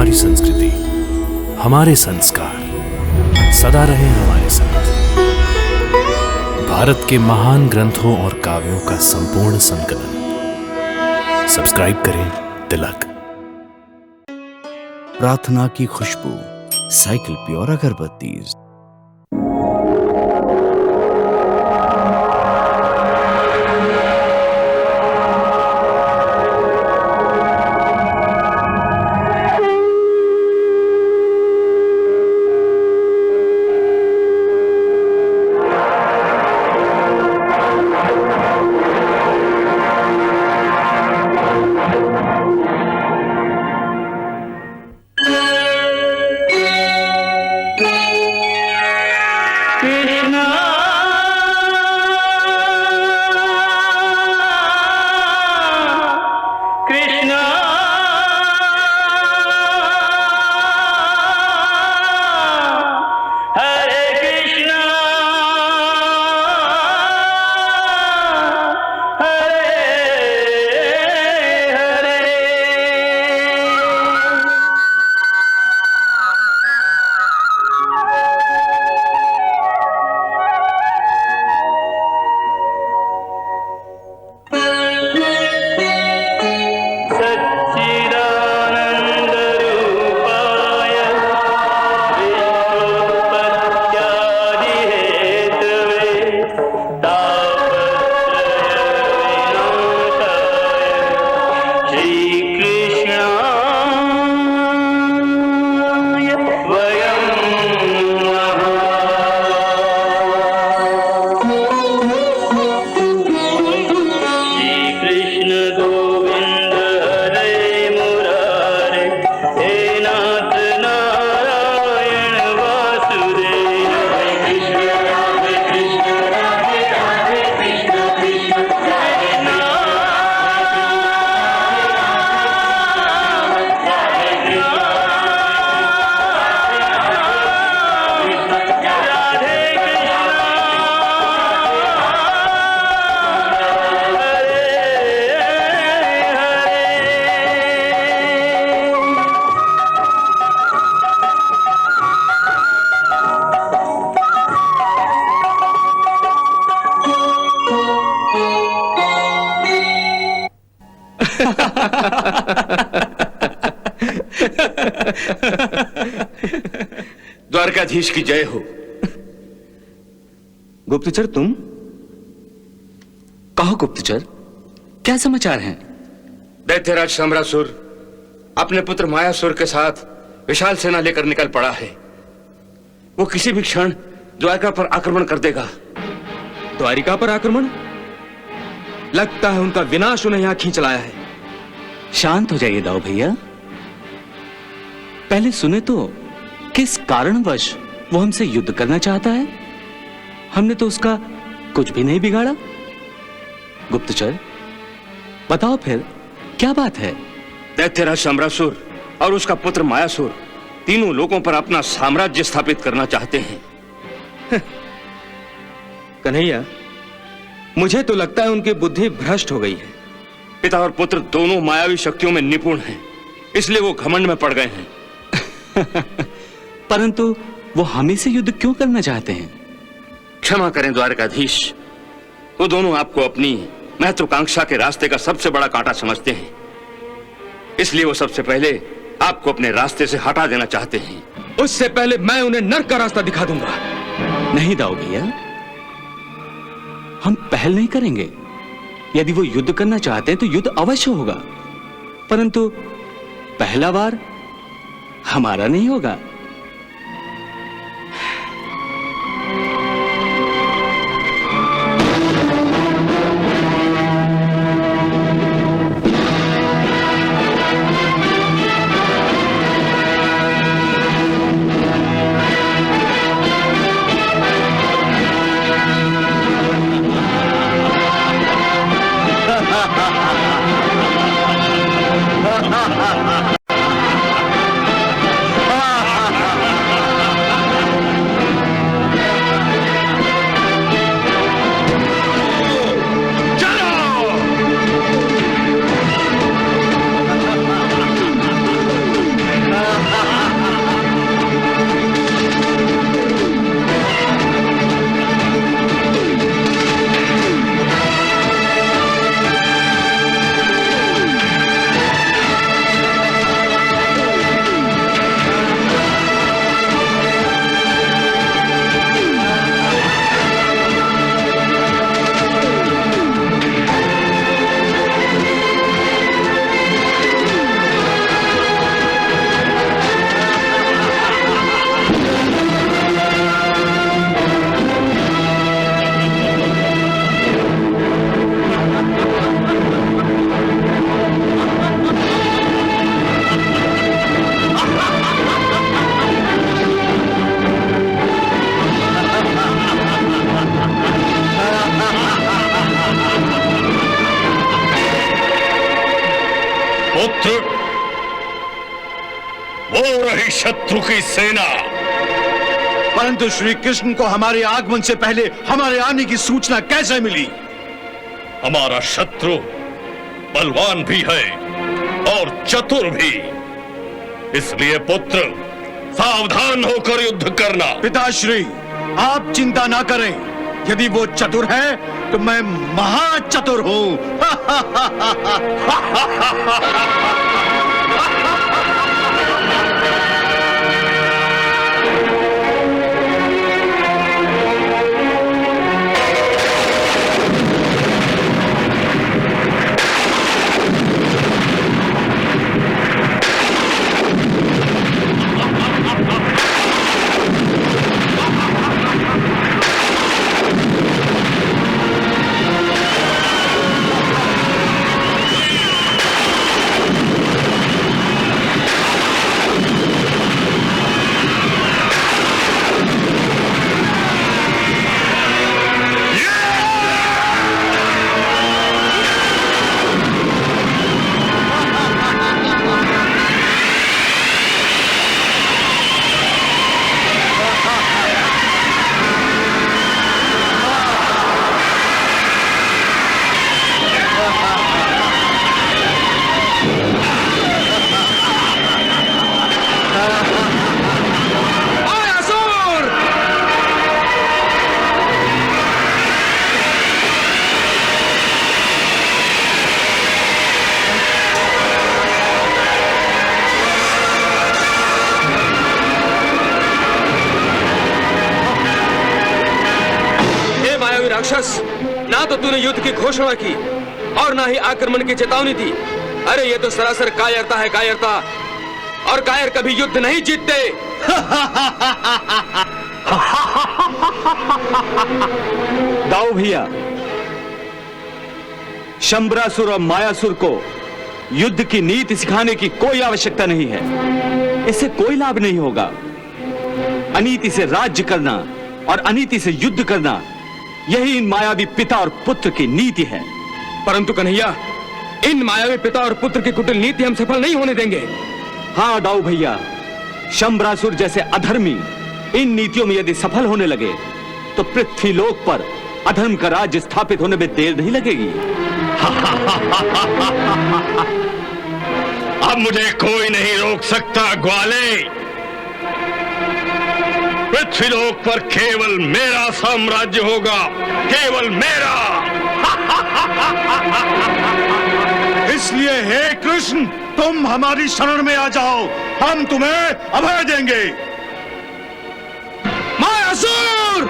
हमारी संस्कृति, हमारे संस्कार सदा रहे हमारे साथ। भारत के महान ग्रंथों और काव्यों का संपूर्ण संकलन। सब्सक्राइब करें तिलक। प्रार्थना की खुशबू, साइकिल प्योर अगरबत्ती। द्वारकाधीश की जय हो। गुप्तचर तुम कहो गुप्तचर, क्या समाचार हैं? दैत्यराज सम्रासुर अपने पुत्र मायासुर के साथ विशाल सेना लेकर निकल पड़ा है। वो किसी भी क्षण द्वारका पर आक्रमण कर देगा। द्वारिका पर आक्रमण? लगता है उनका विनाश उन्हें यहां खींच लाया है। शांत हो जाइए दाऊ भैया, पहले सुने तो किस कारणवश वो हमसे युद्ध करना चाहता है। हमने तो उसका कुछ भी नहीं बिगाड़ा। गुप्तचर बताओ फिर क्या बात है? दैत्यराज सम्रासुर और उसका पुत्र मायासुर तीनों लोगों पर अपना साम्राज्य स्थापित करना चाहते हैं। कन्हैया, मुझे तो लगता है उनकी बुद्धि भ्रष्ट हो गई है। पिता और पुत्र दोनों मायावी शक्तियों में निपुण हैं, इसलिए वो घमंड में पड़ गए हैं। परंतु वो हमें से युद्ध क्यों करना चाहते हैं? क्षमा करें द्वारकाधीश, वो दोनों आपको अपनी महत्वाकांक्षा के रास्ते का सबसे बड़ा कांटा समझते हैं, इसलिए वो सबसे पहले आपको अपने रास्ते से हटा देना चाहते हैं। उससे पहले मैं उन्हें नर्क का रास्ता दिखा दूंगा। नहीं दाऊ भैया, हम पहल नहीं करेंगे। यदि वो युद्ध करना चाहते हैं तो युद्ध अवश्य होगा, परंतु पहला वार हमारा नहीं होगा। वो रही शत्रु की सेना। परंतु श्री कृष्ण को हमारे आगमन से पहले हमारे आने की सूचना कैसे मिली? हमारा शत्रु बलवान भी है और चतुर भी, इसलिए पुत्र सावधान होकर युद्ध करना। पिताश्री, आप चिंता ना करें। यदि वो चतुर है तो मैं महाचतुर हूं। राक्षस, ना तो तूने युद्ध की घोषणा की और ना ही आक्रमण की चेतावनी दी। अरे ये तो सरासर कायरता है, कायरता। और कायर कभी युद्ध नहीं जीतते। दाऊ भैया, शंबरासुर और मायासुर को युद्ध की नीति सिखाने की कोई आवश्यकता नहीं है। इससे कोई लाभ नहीं होगा। अनीति से राज्य करना और अनीति से युद्ध करना, यही इन मायावी पिता और पुत्र की नीति है। परंतु कन्हैया, इन मायावी पिता और पुत्र की कुटिल नीति हम सफल नहीं होने देंगे। हाँ दाऊ भैया, शंबरासुर जैसे अधर्मी इन नीतियों में यदि सफल होने लगे तो पृथ्वी लोक पर अधर्म का राज्य स्थापित होने में देर नहीं लगेगी। अब मुझे कोई नहीं रोक सकता ग्वाले। पृथ्वीलोक पर केवल मेरा साम्राज्य होगा, केवल मेरा। इसलिए हे कृष्ण, तुम हमारी शरण में आ जाओ, हम तुम्हें अभय देंगे। मायासुर!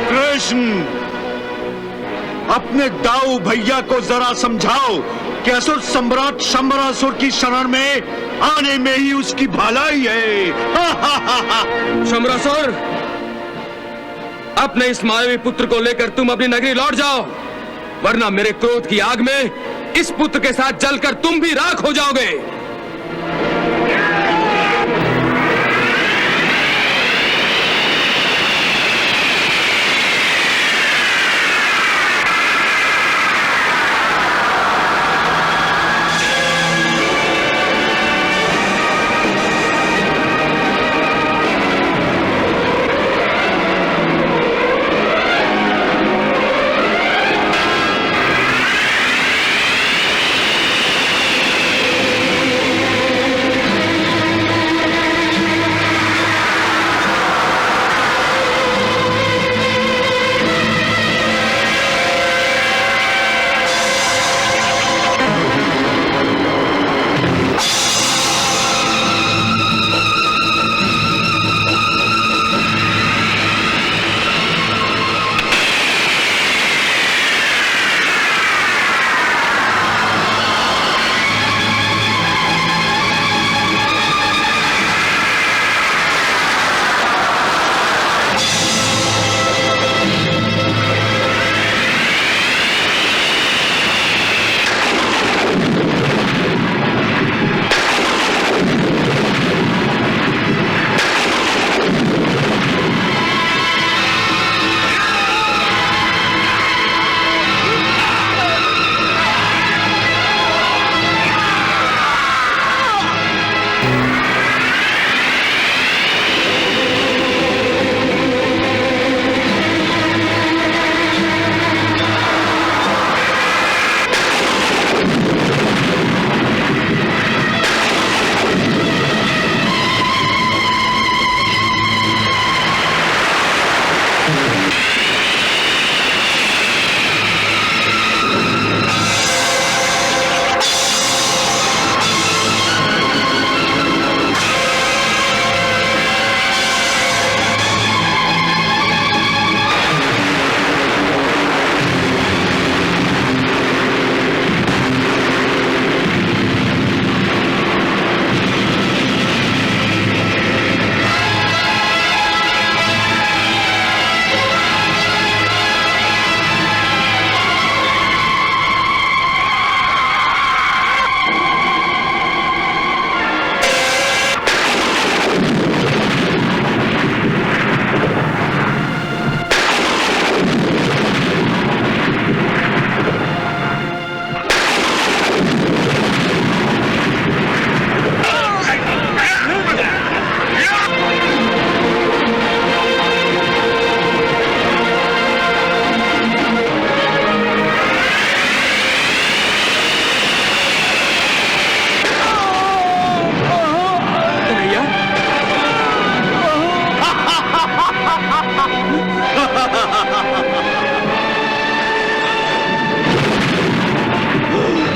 कृष्ण, अपने दाऊ भैया को जरा समझाओ कि असुर सम्राट शंबरासुर की शरण में आने में ही उसकी भलाई है। शंबरासुर, अपने इस मायावी पुत्र को लेकर तुम अपनी नगरी लौट जाओ, वरना मेरे क्रोध की आग में इस पुत्र के साथ जलकर तुम भी राख हो जाओगे।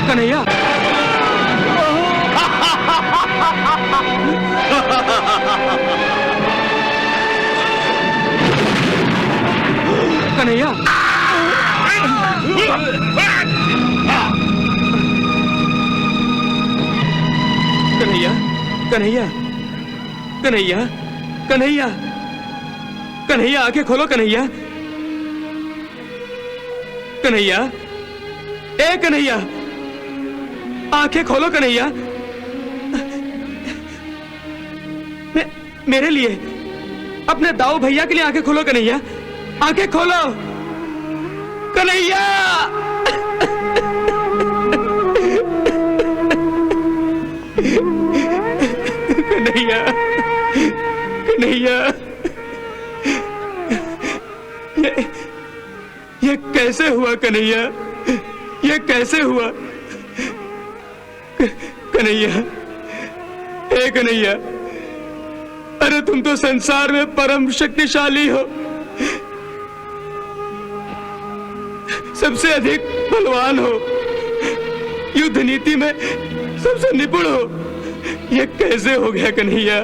कन्हैया, कन्हैया, कन्हैया, कन्हैया, कन्हैया, कन्हैया, कन्हैया, आंखें खोलो कन्हैया, कन्हैया, ए कन्हैया, आंखें खोलो कन्हैया, मेरे लिए, अपने दाऊ भैया के लिए आंखें खोलो कन्हैया, आंखें खोलो कन्हैया। कन्हैया, कन्हैया, ये कैसे हुआ कन्हैया, ये कैसे हुआ कन्हैया, ए कन्हैया, अरे तुम तो संसार में परम शक्तिशाली हो, सबसे अधिक बलवान हो, युद्ध नीति में सबसे निपुण हो, ये कैसे हो गया कन्हैया,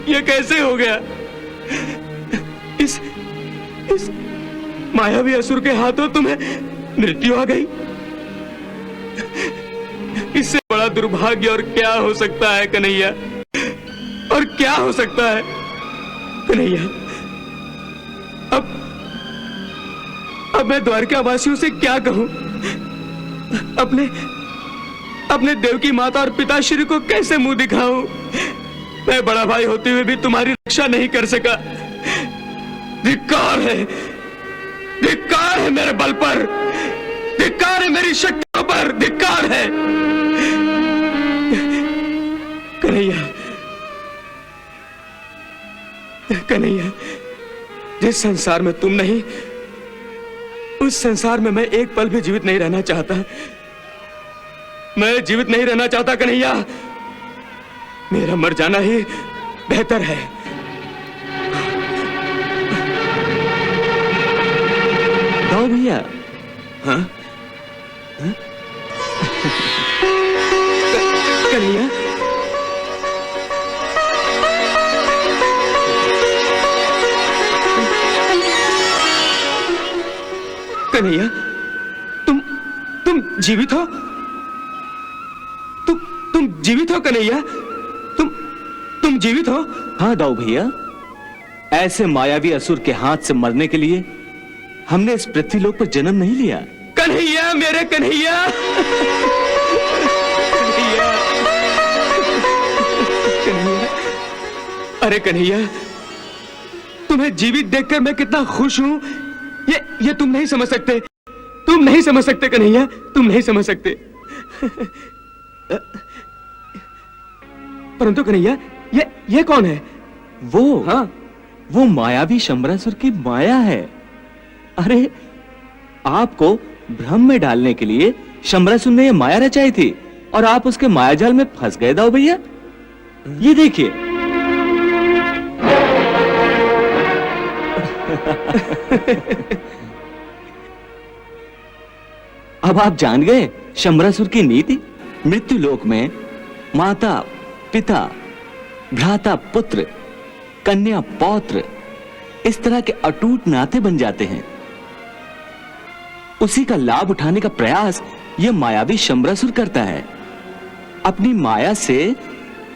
ये कैसे हो गया? इस मायावी असुर के हाथों तुम्हें मृत्यु आ गई। इससे बड़ा दुर्भाग्य और क्या हो सकता है कन्हैया, और क्या हो सकता है कन्हैया? अब मैं द्वारका वासियों से क्या कहूं? अपने देवकी माता और पिताश्री को कैसे मुंह दिखाऊं? मैं बड़ा भाई होते हुए भी तुम्हारी रक्षा नहीं कर सका। धिक्कार है मेरे बल पर, धिक्कार है मेरी शक्तियों पर, धिक्कार है कन्हैया, कन्हैया, जिस संसार में तुम नहीं, उस संसार में मैं एक पल भी जीवित नहीं रहना चाहता। मैं जीवित नहीं रहना चाहता कन्हैया, मेरा मर जाना ही बेहतर है। दाऊ भैया, हाँ? कन्हैया, कन्हैया, तुम जीवित हो? तुम जीवित हो कन्हैया? तुम जीवित हो? हाँ दाऊ भैया, ऐसे मायावी असुर के हाथ से मरने के लिए हमने इस पृथ्वीलोक पर जन्म नहीं लिया। कन्हैया, मेरे कन्हैया, कन्हैया, कन्हैया, अरे कन्हैया, तुम्हें जीवित देखकर मैं कितना खुश हूं, ये तुम नहीं समझ सकते, तुम नहीं समझ सकते कन्हैया, तुम नहीं समझ सकते। परंतु कन्हैया, ये कौन है? वो, हाँ, वो मायावी शंबरासुर की माया है। अरे आपको भ्रम में डालने के लिए शंबरासुर ने ये माया रचाई थी और आप उसके मायाजाल में फंस गए दाऊ भैया। ये देखिए। अब आप जान गए शंबरासुर की नीति। मृत्यु लोक में माता पिता, भ्राता पुत्र, कन्या पौत्र, इस तरह के अटूट नाते बन जाते हैं। उसी का लाभ उठाने का प्रयास यह मायावी शंबरासुर करता है। अपनी माया से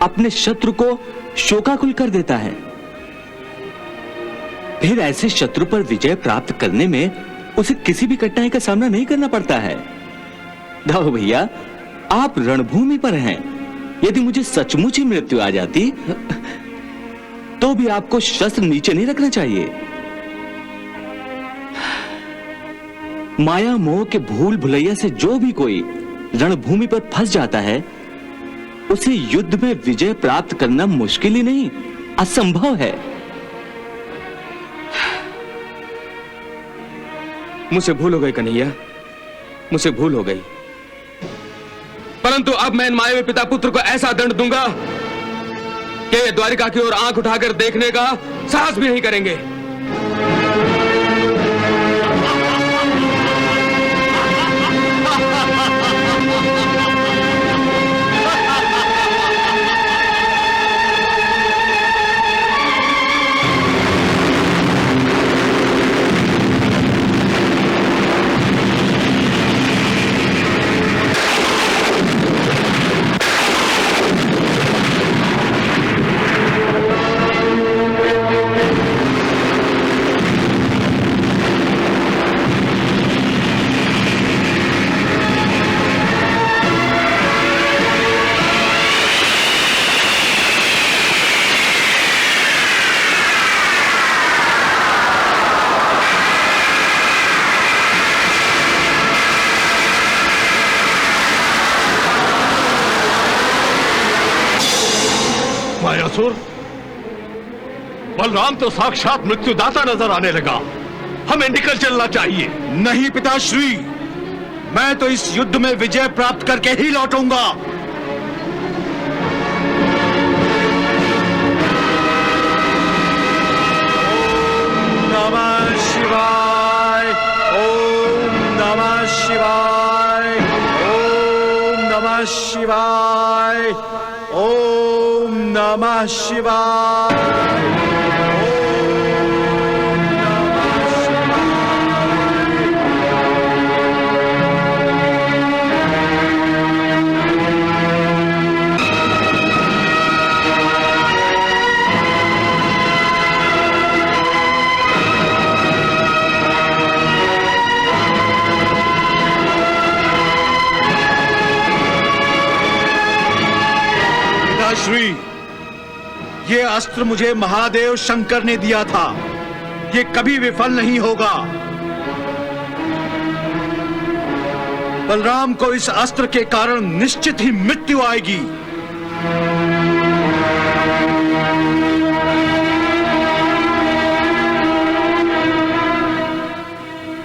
अपने शत्रु को शोकाकुल कर देता है। फिर ऐसे शत्रु पर विजय प्राप्त करने में उसे किसी भी कठिनाई का सामना नहीं करना पड़ता है। दाऊ भैया, आप रणभूमि पर हैं। यदि मुझे सचमुच ही मृत्यु आ जाती तो भी आपको शस्त्र नीचे नहीं रखना चाहिए। माया मोह के भूल भुलैया से जो भी कोई रणभूमि पर फंस जाता है, उसे युद्ध में विजय प्राप्त करना मुश्किल ही नहीं, असंभव है। मुझसे भूल हो गई कन्हैया, मुझसे भूल हो गई। परंतु अब मैं इन मायावी पिता पुत्र को ऐसा दंड दूंगा कि ये द्वारिका की ओर आंख उठाकर देखने का साहस भी नहीं करेंगे। समरासुर, बलराम तो साक्षात मृत्युदाता नजर आने लगा। हमें निकल चलना चाहिए। नहीं पिताश्री, मैं तो इस युद्ध में विजय प्राप्त करके ही लौटूंगा। नमः शिवाय, ओम नमः शिवाय, ओम नमः शिवाय, ओम नमः शिवाय। श्री, ये अस्त्र मुझे महादेव शंकर ने दिया था। ये कभी विफल नहीं होगा। बलराम को इस अस्त्र के कारण निश्चित ही मृत्यु आएगी।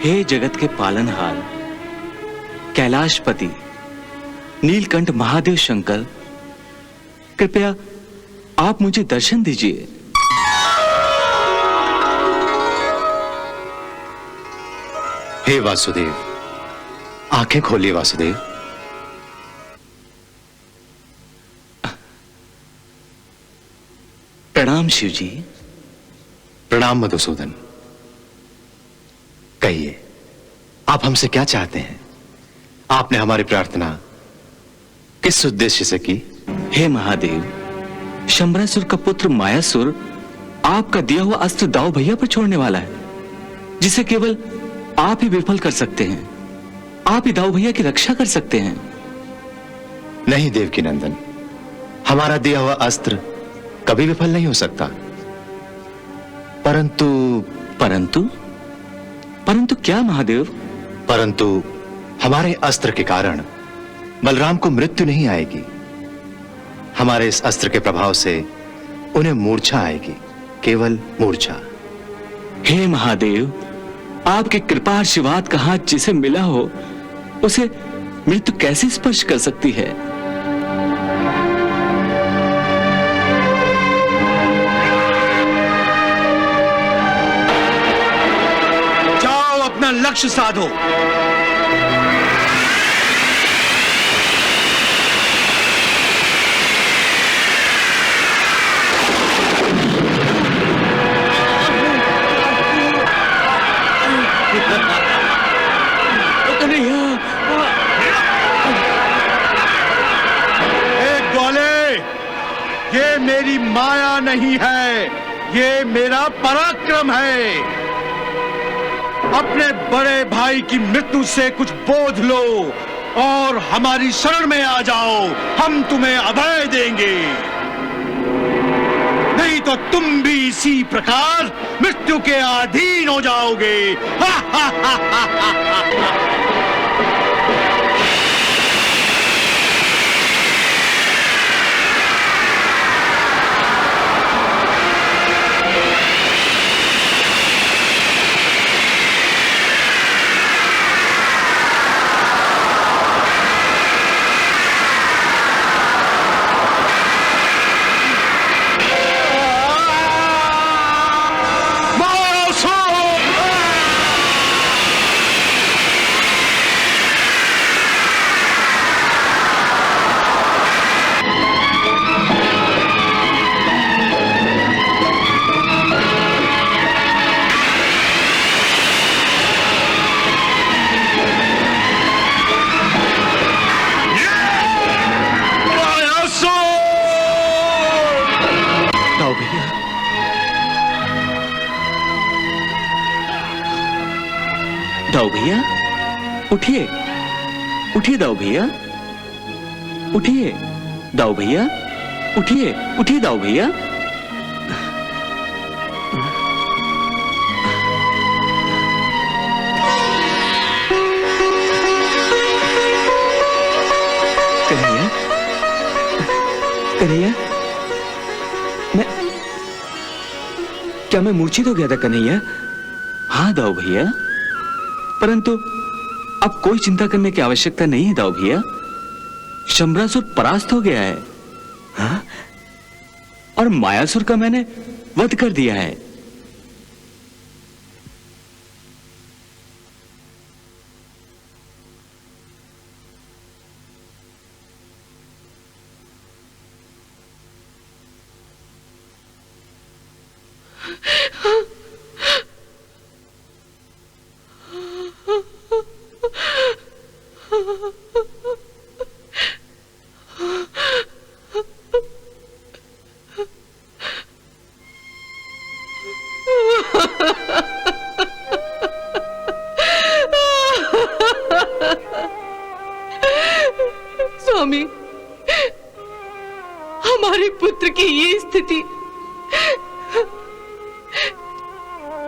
हे जगत के पालनहार, कैलाशपति, नीलकंठ महादेव शंकर, कृपया आप मुझे दर्शन दीजिए। हे वासुदेव, आंखें खोलिए वासुदेव। प्रणाम शिव जी। प्रणाम मधुसूदन। कहिए, आप हमसे क्या चाहते हैं? आपने हमारी प्रार्थना किस उद्देश्य से की? हे महादेव, शंबरासुर का पुत्र मायासुर आपका दिया हुआ अस्त्र दाऊ भैया पर छोड़ने वाला है, जिसे केवल आप ही विफल कर सकते हैं। आप ही दाऊ भैया की रक्षा कर सकते हैं। नहीं देवकी नंदन, हमारा दिया हुआ अस्त्र कभी विफल नहीं हो सकता। परंतु परंतु क्या महादेव? परंतु हमारे अस्त्र के कारण बलराम को मृत्यु नहीं आएगी। हमारे इस अस्त्र के प्रभाव से उन्हें मूर्छा आएगी, केवल मूर्छा। हे महादेव, आपके कृपा आशीर्वाद का हाथ जिसे मिला हो, उसे मृत्यु कैसे स्पर्श कर सकती है? जाओ, अपना लक्ष्य साधो। ये मेरी माया नहीं है, ये मेरा पराक्रम है। अपने बड़े भाई की मृत्यु से कुछ बोध लो और हमारी शरण में आ जाओ। हम तुम्हें अभय देंगे, नहीं तो तुम भी इसी प्रकार मृत्यु के अधीन हो जाओगे। हा हा हा हा हा हा। दाऊ भैया, उठिए, उठिए दाऊ भैया, उठिए दाऊ भैया, उठिए, उठिए दाऊ भैया। कन्हैया, कन्हैया, क्या मैं मूर्छित हो गया था कन्हैया? हाँ दाऊ भैया, परंतु अब कोई चिंता करने की आवश्यकता नहीं है दाऊ भैया। शंबरासुर परास्त हो गया है। हाँ? और मायासुर का मैंने वध कर दिया है। स्वामी, हमारे पुत्र की ये स्थिति,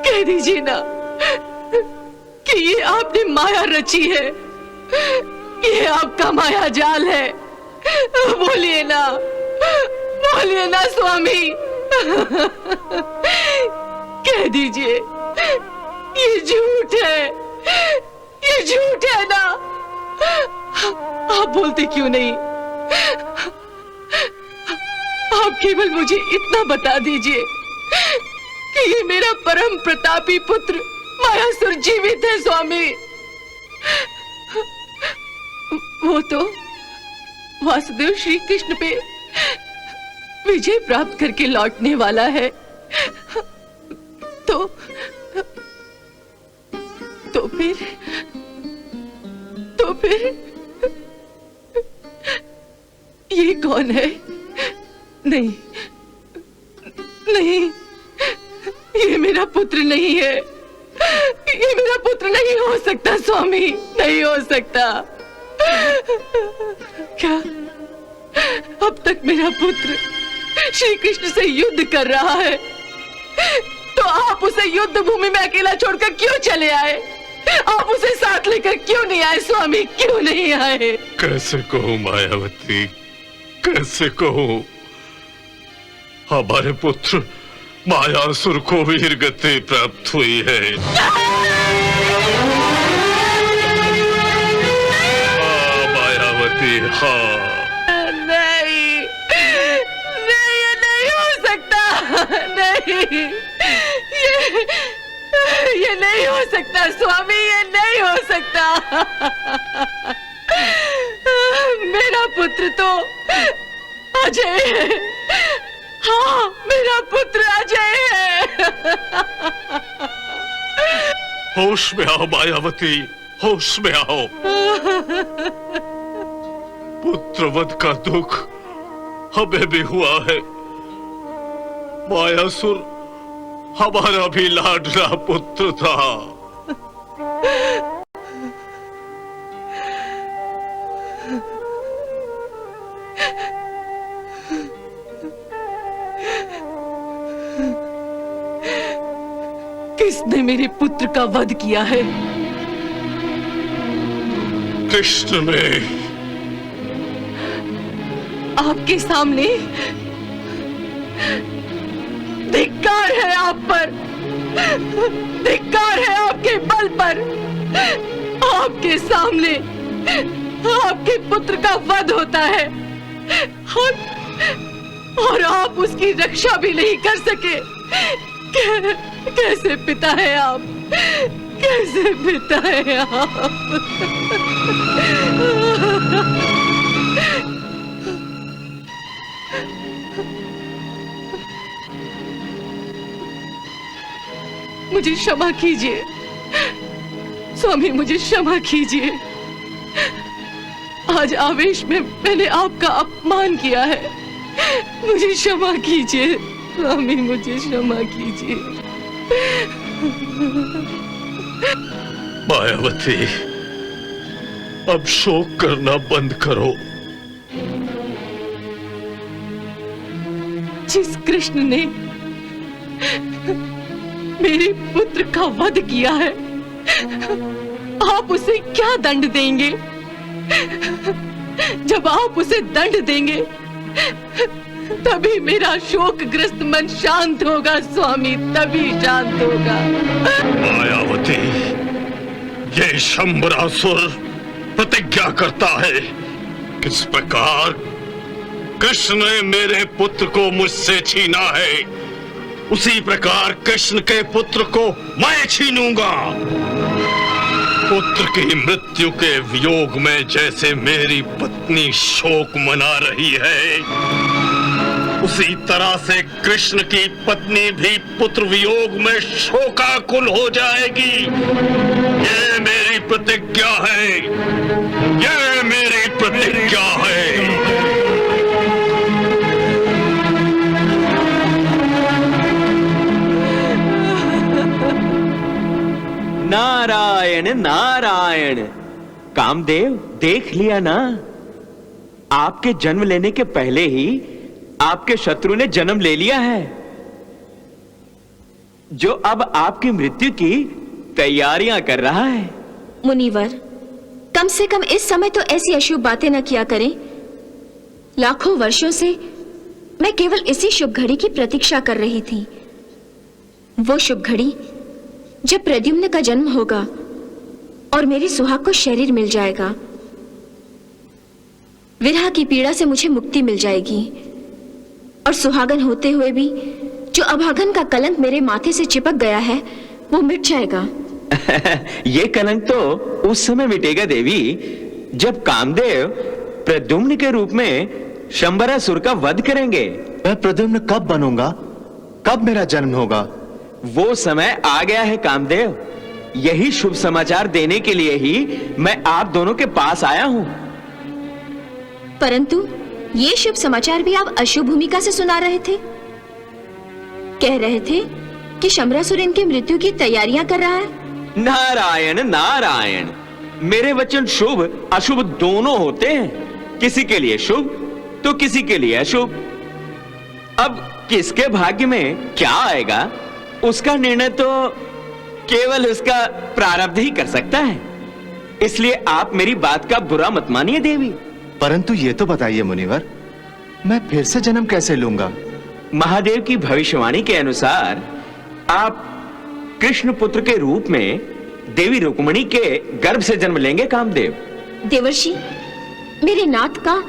कह दीजिए ना कि ये आपने माया रची है, ये आपका माया जाल है। बोलिए ना, बोलिए ना स्वामी, कह दीजिए ये झूठ है, ये झूठ है ना। आप बोलते क्यों नहीं? आप केवल मुझे इतना बता दीजिए कि ये मेरा परम प्रतापी पुत्र मायासुर जीवित है स्वामी। वो तो वासुदेव श्री कृष्ण पे विजय प्राप्त करके लौटने वाला है। तो फिर ये कौन है? नहीं नहीं, ये मेरा पुत्र नहीं है, ये मेरा पुत्र नहीं हो सकता स्वामी, नहीं हो सकता। क्या अब तक मेरा पुत्र श्री कृष्ण से युद्ध कर रहा है, तो आप उसे युद्ध भूमि में अकेला छोड़कर क्यों चले आए? आप उसे साथ लेकर क्यों नहीं आए स्वामी, क्यों नहीं आए? कैसे कहूं मायावती, कैसे कहूं? हमारे पुत्र मायासुर को वीर गति प्राप्त हुई है। हाँ मायावती, हाँ। नहीं नहीं, ये नहीं हो सकता, नहीं, ये नहीं हो सकता स्वामी, ये नहीं हो सकता। मेरा पुत्र तो अजय है। हाँ, मेरा पुत्र अजय है। होश में आओ मायावती, होश में आओ। पुत्रवध का दुख हमें भी हुआ है। मायासुर हमारा भी लाडला पुत्र था। किसने मेरे पुत्र का वध किया है? कृष्ण ने। आपके सामने? धिक्कार है आप पर, धिक्कार है आपके बल पर। आपके सामने आपके पुत्र का वध होता है और आप उसकी रक्षा भी नहीं कर सके। कैसे पिता है आप, कैसे पिता है आप? मुझे क्षमा कीजिए स्वामी, मुझे क्षमा कीजिए। आज आवेश में मैंने आपका अपमान किया है, मुझे क्षमा कीजिए स्वामी, मुझे क्षमा कीजिए। मायावती, अब शोक करना बंद करो। जिस कृष्ण ने मेरे पुत्र का वध किया है, आप उसे क्या दंड देंगे? जब आप उसे दंड देंगे तभी मेरा शोकग्रस्त मन शांत होगा स्वामी, तभी शांत होगा। मायावती, ये शंबरासुर प्रतिज्ञा करता है किस प्रकार कृष्ण ने मेरे पुत्र को मुझसे छीना है, उसी प्रकार कृष्ण के पुत्र को मैं छीनूंगा। पुत्र की मृत्यु के वियोग में जैसे मेरी पत्नी शोक मना रही है, उसी तरह से कृष्ण की पत्नी भी पुत्र वियोग में शोकाकुल हो जाएगी। ये मेरी प्रतिज्ञा है, ये मेरी प्रतिज्ञा है। नारायण नारायण। कामदेव, देख लिया ना, आपके जन्म लेने के पहले ही आपके शत्रु ने जन्म ले लिया है, जो अब आपकी मृत्यु की तैयारियां कर रहा है। मुनिवर, कम से कम इस समय तो ऐसी अशुभ बातें न किया करें। लाखों वर्षों से मैं केवल इसी शुभ घड़ी की प्रतीक्षा कर रही थी। वो शुभ घड़ी जब प्रद्युम्न का जन्म होगा और मेरी सुहाग को शरीर मिल जाएगा। विरह की पीड़ा से मुझे मुक्ति मिल जाएगी और सुहागन होते हुए भी जो अभागन का कलंक मेरे माथे से चिपक गया है वो मिट जाएगा। ये कलंक तो उस समय मिटेगा देवी, जब कामदेव प्रद्युम्न के रूप में शंबरासुर का वध करेंगे। मैं प्रद्युम्न कब बनूंगा? कब मेरा जन्म होगा? वो समय आ गया है कामदेव। यही शुभ समाचार देने के लिए ही मैं आप दोनों के पास आया हूं। परंतु ये शुभ समाचार भी आप अशुभ भूमिका से सुना रहे थे। कह रहे थे कि शंबरासुर इनकी मृत्यु की तैयारियां कर रहा है। नारायण नारायण, मेरे वचन शुभ अशुभ दोनों होते हैं, किसी के लिए शुभ तो किसी के लिए अशुभ। अब किसके भाग्य में क्या आएगा उसका निर्णय तो केवल उसका प्रारब्ध ही कर सकता है। इसलिए आप मेरी बात का बुरा मत मानिए देवी। परंतु ये तो बताइए मुनिवर, मैं फिर से जन्म कैसे लूंगा? महादेव की भविष्यवाणी के अनुसार आप कृष्ण पुत्र के रूप में देवी रुक्मिणी के गर्भ से जन्म लेंगे कामदेव। देवर्षि, मेरे नाथ का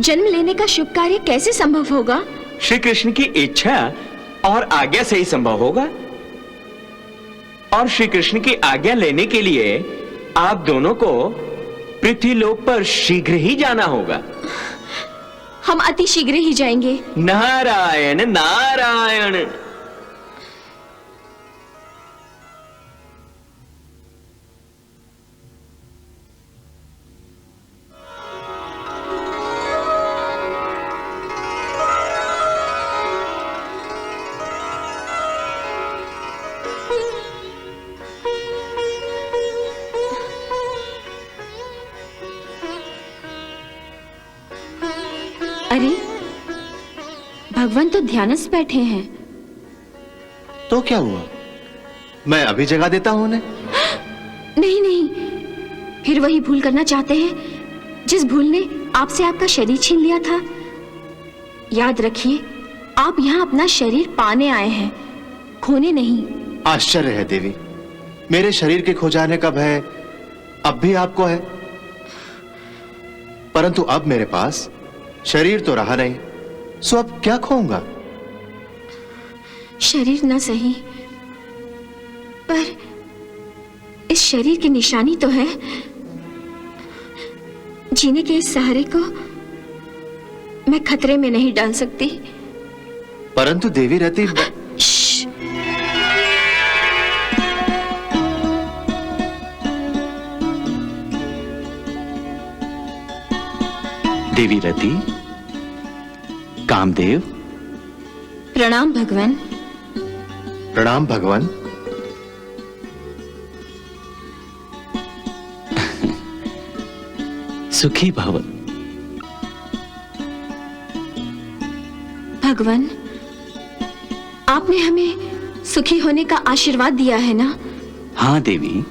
जन्म लेने का शुभ कार्य कैसे संभव होगा? श्री कृष्ण की इच्छा और आज्ञा से ही संभव होगा। और श्री कृष्ण की आज्ञा लेने के लिए आप दोनों को पृथ्वीलोक पर शीघ्र ही जाना होगा। हम अति शीघ्र ही जाएंगे। नारायण नारायण। अरे, भगवान तो ध्यानस्थ बैठे हैं। तो क्या हुआ? मैं अभी जगा देता हूं उन्हें। नहीं नहीं, फिर वही भूल करना चाहते हैं जिस भूल ने आपसे आपका शरीर छीन लिया था। याद रखिए, आप यहाँ अपना शरीर पाने आए हैं, खोने नहीं। आश्चर्य है देवी, मेरे शरीर के खो जाने का भय अब भी आपको है, परंतु अब मेरे पास शरीर तो रहा नहीं, सो अब क्या खोऊंगा? शरीर न सही, पर इस शरीर की निशानी तो है। जीने के इस सहारे को मैं खतरे में नहीं डाल सकती। परंतु देवी रति। देवी रति, कामदेव। प्रणाम भगवान। प्रणाम भगवान। सुखी भव। भगवान, आपने हमें सुखी होने का आशीर्वाद दिया है ना? हाँ देवी,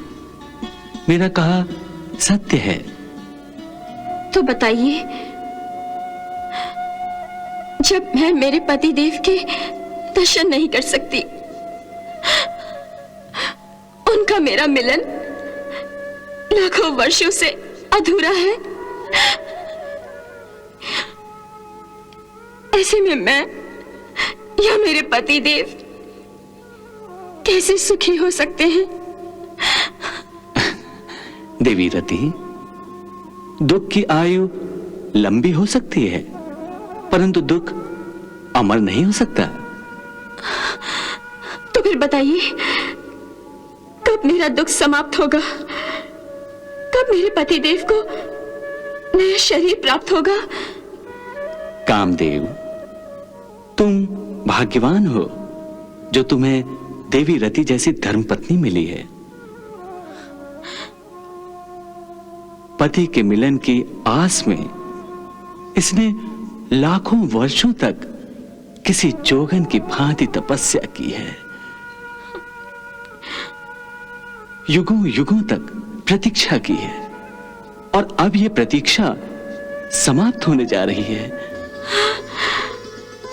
मेरा कहा सत्य है। तो बताइए, जब मैं मेरे पति देव के दर्शन नहीं कर सकती, उनका मेरा मिलन लाखों वर्षों से अधूरा है। ऐसे में मैं या मेरे पति देव कैसे सुखी हो सकते हैं? देवी रति, दुख की आयु लंबी हो सकती है, परंतु दुख अमर नहीं हो सकता। तो फिर बताइए, कब मेरा दुख समाप्त होगा? कब मेरे पति देव को नया शरीर प्राप्त होगा? कामदेव, तुम भाग्यवान हो जो तुम्हें देवी रति जैसी धर्मपत्नी मिली है। पति के मिलन की आस में इसने लाखों वर्षों तक किसी जोगन की भांति तपस्या की है। युगों युगों तक प्रतीक्षा की है, और अब यह प्रतीक्षा समाप्त होने जा रही है।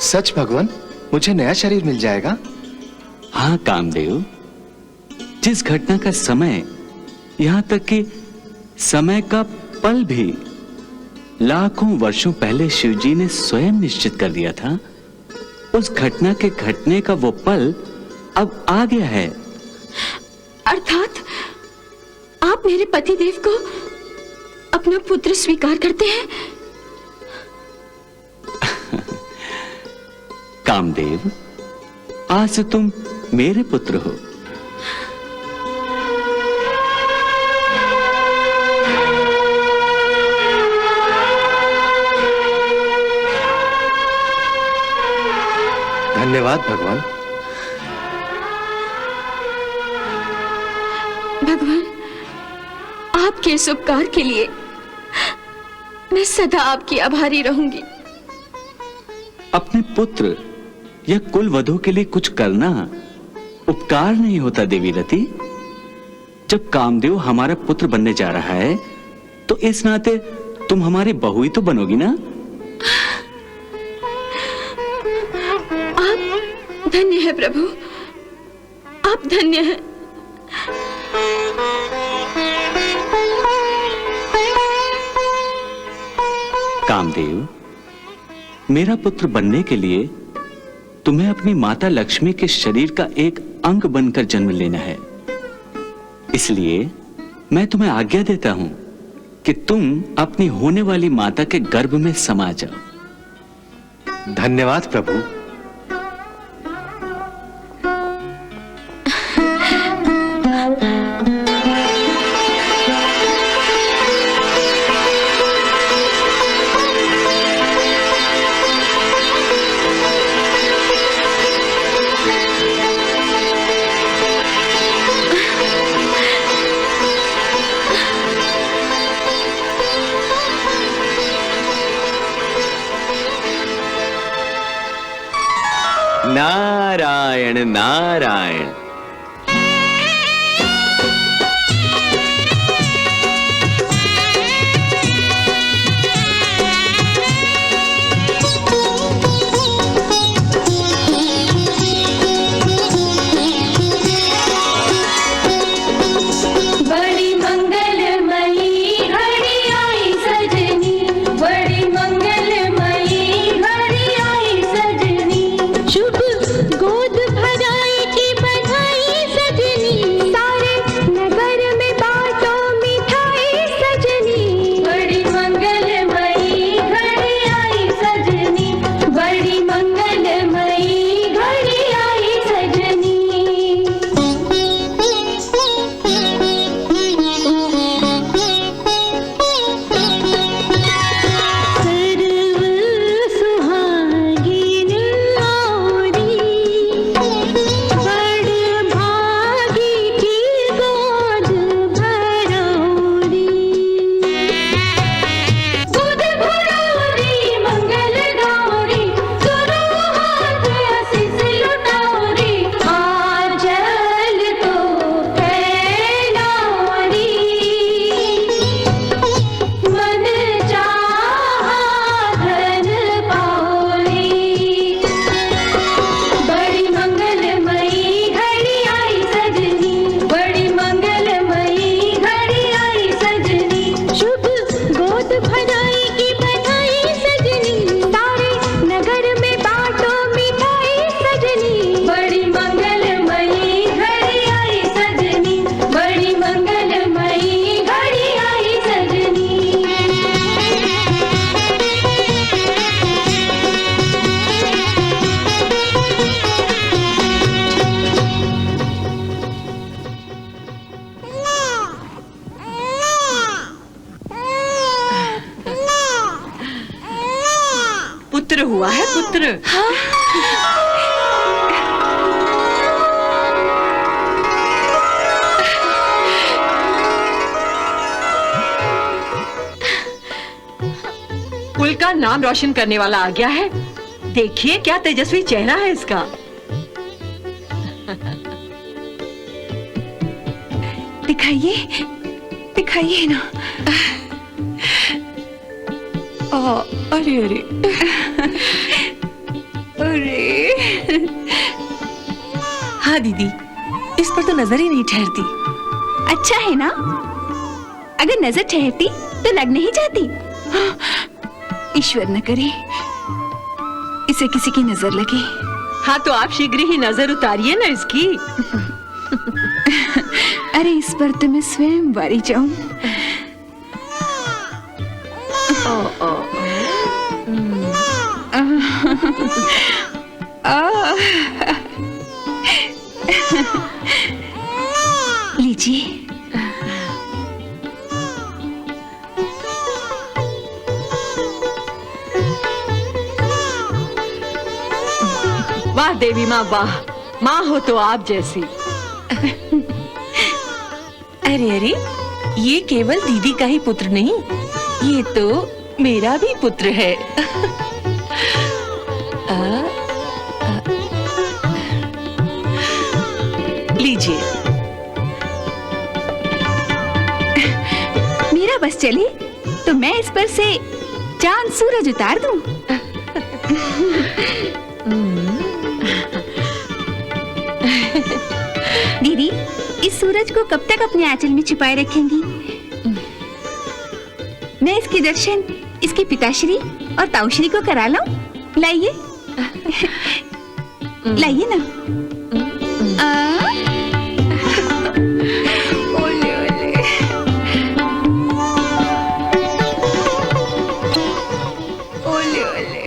सच भगवान, मुझे नया शरीर मिल जाएगा? हाँ कामदेव, जिस घटना का समय, यहां तक कि समय का पल भी लाखों वर्षों पहले शिवजी ने स्वयं निश्चित कर दिया था, उस घटना के घटने का वो पल अब आ गया है। अर्थात आप मेरे पति देव को अपना पुत्र स्वीकार करते हैं? कामदेव, आज से तुम मेरे पुत्र हो। धन्यवाद भगवान। भगवान, आपके इस उपकार के लिए मैं सदा आपकी आभारी रहूंगी। अपने पुत्र या कुल वधू के लिए कुछ करना उपकार नहीं होता देवी रति। जब कामदेव हमारा पुत्र बनने जा रहा है, तो इस नाते तुम हमारी बहू ही तो बनोगी ना? आप धन्य है प्रभु, आप धन्य हैं। कामदेव, मेरा पुत्र बनने के लिए तुम्हें अपनी माता लक्ष्मी के शरीर का एक अंग बनकर जन्म लेना है। इसलिए मैं तुम्हें आज्ञा देता हूं कि तुम अपनी होने वाली माता के गर्भ में समा जाओ। धन्यवाद प्रभु। नारायण नारायण। बड़ी मंगलमयी घड़ी आई सजनी, बड़ी मंगलमयी घड़ी आई सजनी। शुभ गोद भराई की बधाई। हुआ है पुत्र। कुल का नाम रोशन करने वाला आ गया है। देखिए क्या तेजस्वी चेहरा है इसका। दिखाइए, दिखाइए ना। अरे अरे अरे। हाँ दीदी, इस पर तो नजर ही नहीं ठहरती। अच्छा है ना? अगर नजर ठहरती तो लग नहीं जाती। ईश्वर न करे इसे किसी की नजर लगे। हाँ तो आप शीघ्र ही नजर उतारिए ना इसकी। अरे इस पर तो मैं स्वयं वारी जाऊं। लीजिए। वाह देवी माँ वाह, माँ हो तो आप जैसी। अरे अरे, ये केवल दीदी का ही पुत्र नहीं, ये तो मेरा भी पुत्र है। लीजिए। मेरा बस चले तो मैं इस पर से चांद सूरज उतार दूं। दीदी, इस सूरज को कब तक अपने आंचल में छुपाए रखेंगी? मैं इसके दर्शन इसके पिताश्री और ताऊश्री को करा लाऊं? लाइए। लाइए ना। ओले ओले। ओले ओले।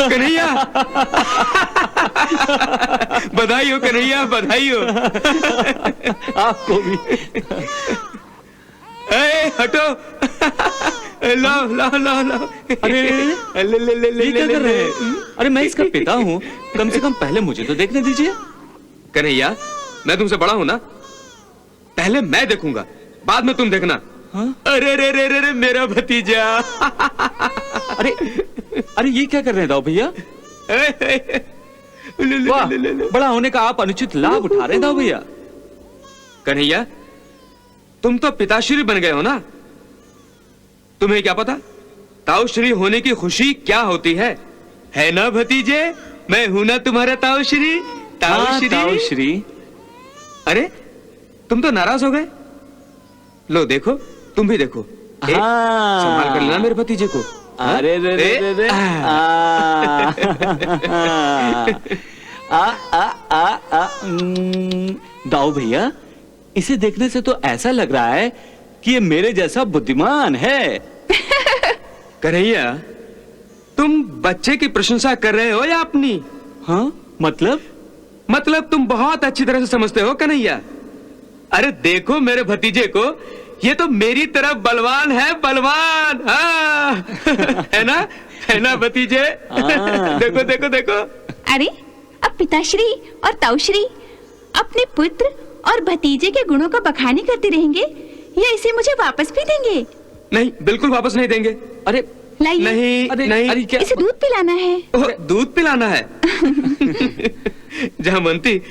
कन्हैया, बधाई हो कन्हैया, बधाई हो। आपको भी। हटो। लाओ लाओ लाओ लाओ। अरे ये क्या कर रहे हैं? अरे मैं इसका पिता हूँ, कम से कम पहले मुझे तो देखने दीजिए। कन्हैया, मैं तुमसे बड़ा हूँ ना, पहले मैं देखूंगा, बाद में तुम देखना। अरे रे रे रे मेरा भतीजा। अरे अरे ये क्या कर रहे हैं दाऊ भैया? वाह, बड़ा होने का आप अनुचित लाभ उठा रहे हैं दाऊ भैया। कन्हैया, तुम तो पिताश्री बन गए हो ना, तुम्हें क्या पता ताऊश्री होने की खुशी क्या होती है ना भतीजे? मैं हूं ना तुम्हारा ताऊश्री। ताऊश्री। अरे तुम तो नाराज हो गए। लो देखो, तुम भी देखो। संभाल कर लेना मेरे भतीजे को। अरे रे रे रे रे। दाऊ भैया, इसे देखने से तो ऐसा लग रहा है कि ये मेरे जैसा बुद्धिमान है। कन्हैया, तुम बच्चे की प्रशंसा कर रहे हो या अपनी? हाँ मतलब तुम बहुत अच्छी तरह से समझते हो कन्हैया। अरे देखो मेरे भतीजे को, ये तो मेरी तरह बलवान है, बलवान। है ना भतीजे? देखो देखो देखो। अरे अब पिताश्री और ताऊश्री अपने पुत्र और भतीजे के गुणों का बखानी करते रहेंगे या इसे मुझे वापस भी देंगे? नहीं, बिल्कुल वापस नहीं देंगे। अरे लाइए। नहीं नहीं, अरे क्या? इसे दूध पिलाना है। दूध पिलाना है? जहामंती,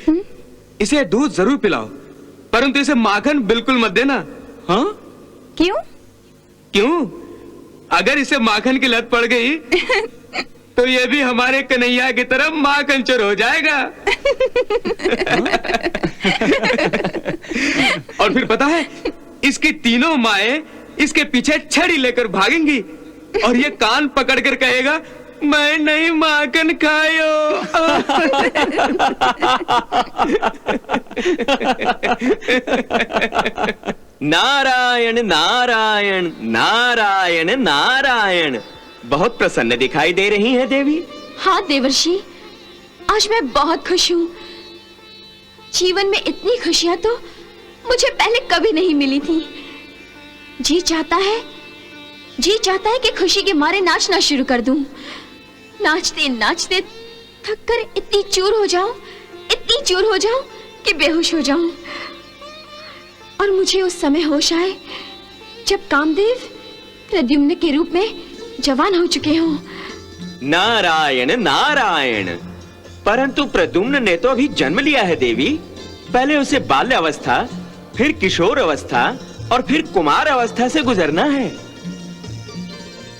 इसे दूध जरूर पिलाओ, परंतु इसे माखन बिल्कुल मत देना। हाँ? क्यों? क्यों? अगर इसे माखन की लत पड़ गई तो ये भी हमारे कन्हैया की तरफ माखन चोर हो जाएगा। और फिर पता है, इसकी तीनों माएं इसके पीछे छड़ी लेकर भागेंगी और ये कान पकड़कर कहेगा, मैं नहीं माखन खायो। नारायण नारायण नारायण नारायण। बहुत प्रसन्न दिखाई दे रही हैं देवी। हाँ देवर्षि, आज मैं बहुत खुश हूँ। जीवन में इतनी खुशियां तो मुझे पहले कभी नहीं मिली थी। जी चाहता है कि खुशी के मारे नाचना शुरू कर दूं, नाचते नाचते थक कर इतनी चूर हो जाऊं कि बेहोश हो जाऊं। और मुझे उस समय होश आए जब कामदेव प्रद्युम्न के रूप में जवान हो चुके हों। नारायण नारायण, परंतु प्रद्युम्न ने तो अभी जन्म लिया है देवी। पहले उसे बाल्य अवस्था, फिर किशोर अवस्था और फिर कुमार अवस्था से गुजरना है।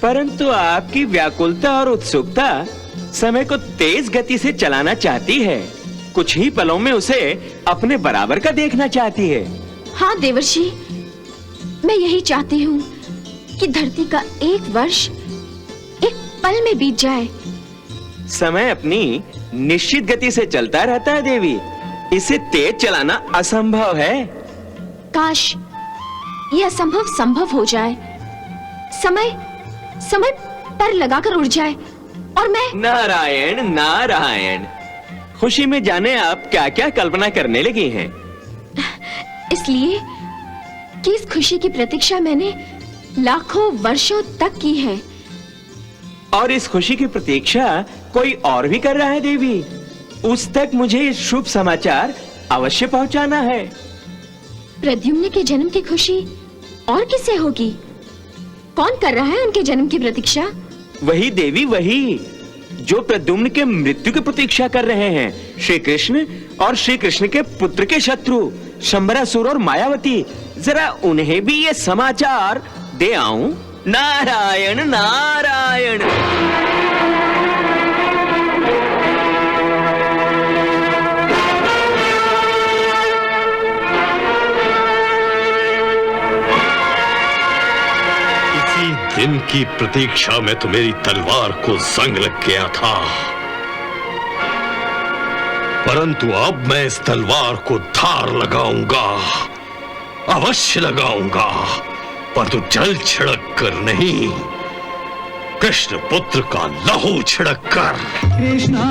परंतु आपकी व्याकुलता और उत्सुकता समय को तेज गति से चलाना चाहती है। कुछ ही पलों में उसे अपने बराबर का देखना चाहती है। हाँ देवर्षि, मैं यही चाहती हूँ कि धरती का एक वर्ष एक पल में बीत जाए। समय अपनी निश्चित गति से चलता रहता है देवी, इसे तेज चलाना असंभव है। काश यह असंभव संभव हो जाए। समय समय पर लगाकर उड़ जाए और मैं। नारायण नारायण, खुशी में जाने आप क्या क्या कल्पना करने लगी हैं। इसलिए कि इस खुशी की प्रतीक्षा मैंने लाखों वर्षों तक की है। और इस खुशी की प्रतीक्षा कोई और भी कर रहा है देवी। उस तक मुझे इस शुभ समाचार अवश्य पहुंचाना है। प्रद्युम्न के जन्म की खुशी और किसे होगी? कौन कर रहा है उनके जन्म की प्रतीक्षा? वही देवी, वही जो प्रद्युम्न के मृत्यु की प्रतीक्षा कर रहे हैं। श्री कृष्ण और श्री कृष्ण के पुत्र के शत्रु शंबरासुर और मायावती। जरा उन्हें भी ये समाचार दे आऊं। नारायण नारायण। दिन की प्रतीक्षा में तो मेरी तलवार को जंग लग गया था, परंतु अब मैं इस तलवार को धार लगाऊंगा, अवश्य लगाऊंगा, परंतु जल छिड़क कर नहीं, कृष्ण पुत्र का लहू छिड़क कर। कृष्णा